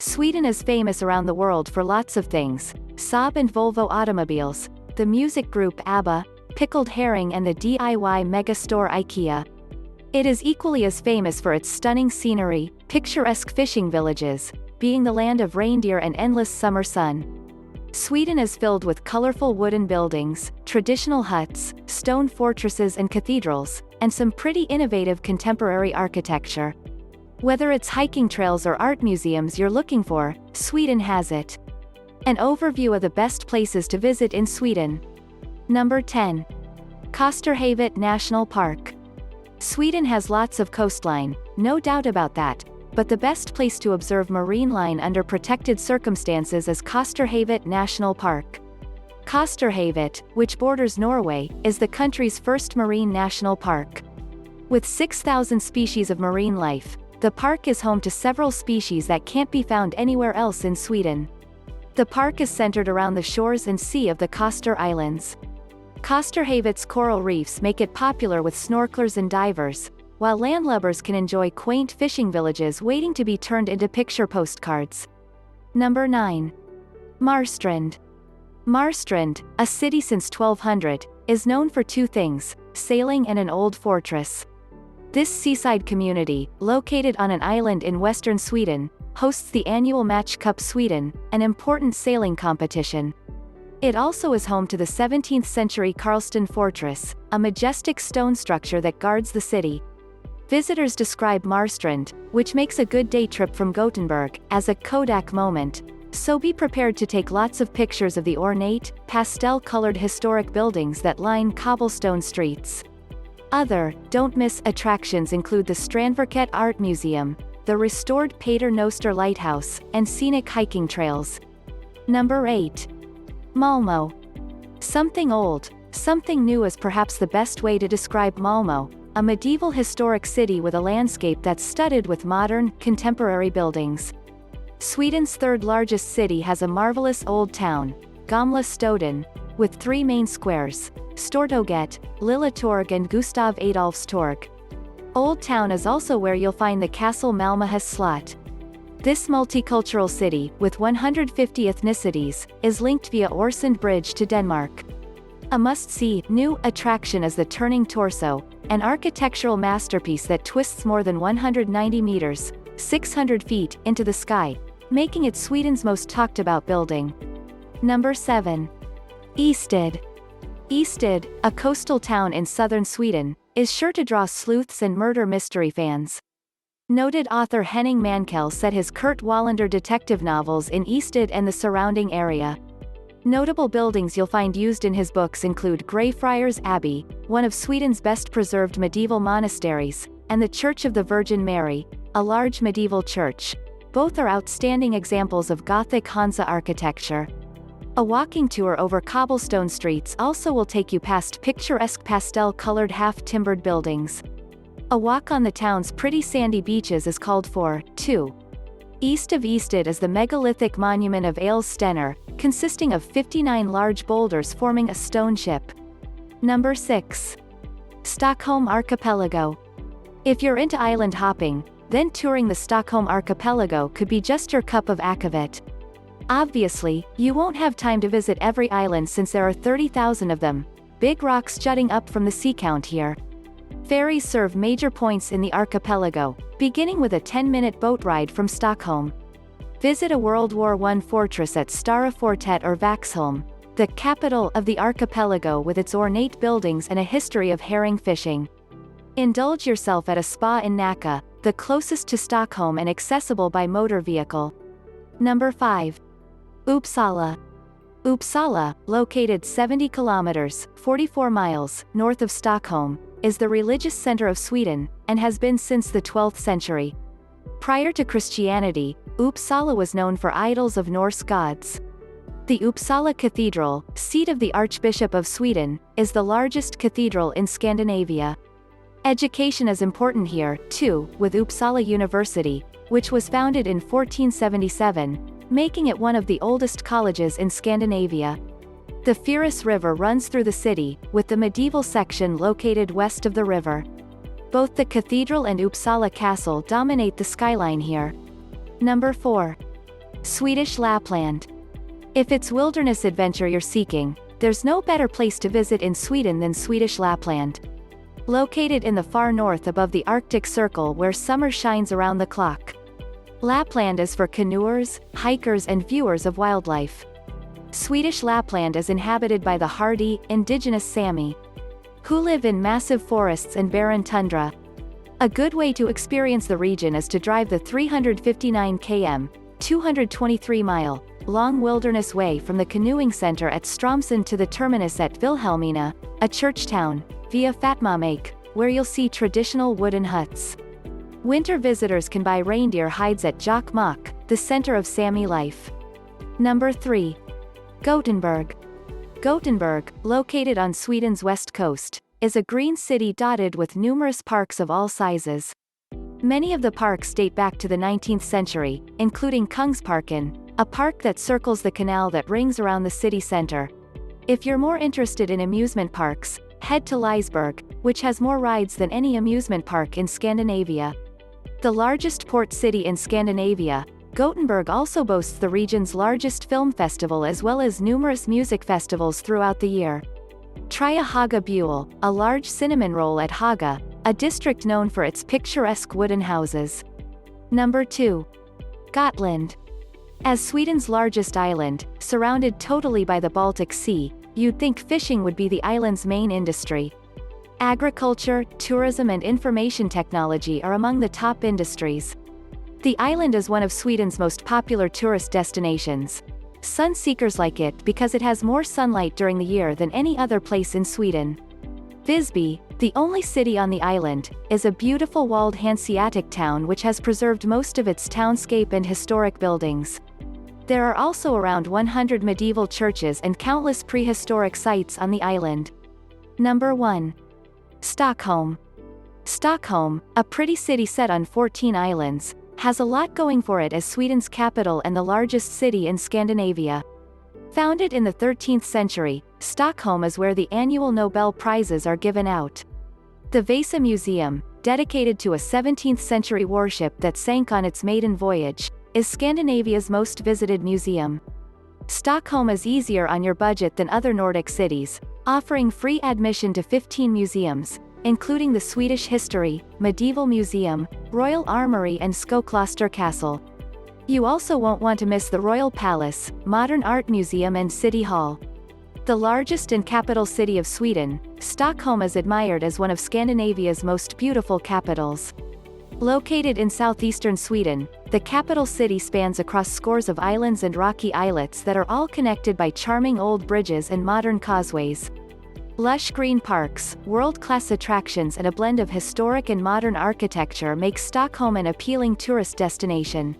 Sweden is famous around the world for lots of things: Saab and Volvo automobiles, the music group ABBA, pickled herring and the DIY megastore IKEA. It is equally as famous for its stunning scenery, picturesque fishing villages, being the land of reindeer and endless summer sun. Sweden is filled with colorful wooden buildings, traditional huts, stone fortresses and cathedrals, and some pretty innovative contemporary architecture. Whether it's hiking trails or art museums you're looking for, Sweden has it. An overview of the best places to visit in Sweden. Number 10. Osterhavet National Park. Sweden has lots of coastline, no doubt about that, but the best place to observe marine life under protected circumstances is Osterhavet National Park. Osterhavet, which borders Norway, is the country's first marine national park. With 6,000 species of marine life, the park is home to several species that can't be found anywhere else in Sweden. The park is centered around the shores and sea of the Koster Islands. Osterhavet's coral reefs make it popular with snorkelers and divers, while landlubbers can enjoy quaint fishing villages waiting to be turned into picture postcards. Number 9. Malmstrm. Malmstrm, a city since 1200, is known for two things: sailing and an old fortress. This seaside community, located on an island in western Sweden, hosts the annual Match Cup Sweden, an important sailing competition. It also is home to the 17th-century Karlsten Fortress, a majestic stone structure that guards the city. Visitors describe Malmstrm, which makes a good day trip from Gothenburg, as a Kodak moment, so be prepared to take lots of pictures of the ornate, pastel-colored historic buildings that line cobblestone streets. Other, don't-miss attractions include the Strandverket Art Museum, the restored Pater Noster Lighthouse, and scenic hiking trails. Number 8. Malmo. Something old, something new is perhaps the best way to describe Malmo, a medieval historic city with a landscape that's studded with modern, contemporary buildings. Sweden's third-largest city has a marvelous old town, Gamla Staden, with three main squares: Stortorget, Lilla Torg and Gustav Adolfs Torg. Old Town is also where you'll find the castle Malmöhus Slott. This multicultural city, with 150 ethnicities, is linked via Øresund Bridge to Denmark. A must-see, new attraction is the Turning Torso, an architectural masterpiece that twists more than 190 meters, 600 feet, into the sky, making it Sweden's most talked-about building. Number 7. Ystad. Ystad, a coastal town in southern Sweden, is sure to draw sleuths and murder mystery fans. Noted author Henning Mankell set his Kurt Wallander detective novels in Ystad and the surrounding area. Notable buildings you'll find used in his books include Greyfriars Abbey, one of Sweden's best-preserved medieval monasteries, and the Church of the Virgin Mary, a large medieval church. Both are outstanding examples of Gothic Hansa architecture. A walking tour over cobblestone streets also will take you past picturesque pastel-colored half-timbered buildings. A walk on the town's pretty sandy beaches is called for, too. East of Ystad is the megalithic monument of Ales Stenner, consisting of 59 large boulders forming a stone ship. Number 6. Stockholm Archipelago. If you're into island hopping, then touring the Stockholm Archipelago could be just your cup of akvavit. Obviously, you won't have time to visit every island since there are 30,000 of them, big rocks jutting up from the sea count here. Ferries serve major points in the archipelago, beginning with a 10-minute boat ride from Stockholm. Visit a World War I fortress at Stara Fortet or Vaxholm, the capital of the archipelago with its ornate buildings and a history of herring fishing. Indulge yourself at a spa in Nacka, the closest to Stockholm and accessible by motor vehicle. Number 5. Uppsala. Uppsala, located 70 kilometers, 44 miles, north of Stockholm, is the religious center of Sweden, and has been since the 12th century. Prior to Christianity, Uppsala was known for idols of Norse gods. The Uppsala Cathedral, seat of the Archbishop of Sweden, is the largest cathedral in Scandinavia. Education is important here, too, with Uppsala University, which was founded in 1477, making it one of the oldest colleges in Scandinavia. The Fyris River runs through the city, with the medieval section located west of the river. Both the cathedral and Uppsala Castle dominate the skyline here. Number 4. Swedish Lapland. If it's wilderness adventure you're seeking, there's no better place to visit in Sweden than Swedish Lapland. Located in the far north above the Arctic Circle where summer shines around the clock. Lapland is for canoers, hikers and viewers of wildlife. Swedish Lapland is inhabited by the hardy, indigenous Sami, who live in massive forests and barren tundra. A good way to experience the region is to drive the 359 km, 223-mile, long wilderness way from the canoeing center at Strömsund to the terminus at Vilhelmina, a church town, via Fatmamak, where you'll see traditional wooden huts. Winter visitors can buy reindeer hides at Jokkmokk, the center of Sami life. Number 3. Gothenburg. Gothenburg, located on Sweden's west coast, is a green city dotted with numerous parks of all sizes. Many of the parks date back to the 19th century, including Kungsparken, a park that circles the canal that rings around the city center. If you're more interested in amusement parks, head to Liseberg, which has more rides than any amusement park in Scandinavia. The largest port city in Scandinavia, Gothenburg also boasts the region's largest film festival as well as numerous music festivals throughout the year. Try a Haga Buell, a large cinnamon roll at Haga, a district known for its picturesque wooden houses. Number 2. Gotland. As Sweden's largest island, surrounded totally by the Baltic Sea, you'd think fishing would be the island's main industry. Agriculture, tourism and information technology are among the top industries. The island is one of Sweden's most popular tourist destinations. Sun seekers like it because it has more sunlight during the year than any other place in Sweden. Visby, the only city on the island, is a beautiful walled Hanseatic town which has preserved most of its townscape and historic buildings. There are also around 100 medieval churches and countless prehistoric sites on the island. Number 1. Stockholm. Stockholm, a pretty city set on 14 islands, has a lot going for it as Sweden's capital and the largest city in Scandinavia. Founded in the 13th century, Stockholm is where the annual Nobel Prizes are given out. The Vasa Museum, dedicated to a 17th-century warship that sank on its maiden voyage, is Scandinavia's most visited museum. Stockholm is easier on your budget than other Nordic cities, offering free admission to 15 museums, including the Swedish History, Medieval Museum, Royal Armoury and Skokloster Castle. You also won't want to miss the Royal Palace, Modern Art Museum and City Hall. The largest and capital city of Sweden, Stockholm is admired as one of Scandinavia's most beautiful capitals. Located in southeastern Sweden, the capital city spans across scores of islands and rocky islets that are all connected by charming old bridges and modern causeways. Lush green parks, world-class attractions and a blend of historic and modern architecture make Stockholm an appealing tourist destination.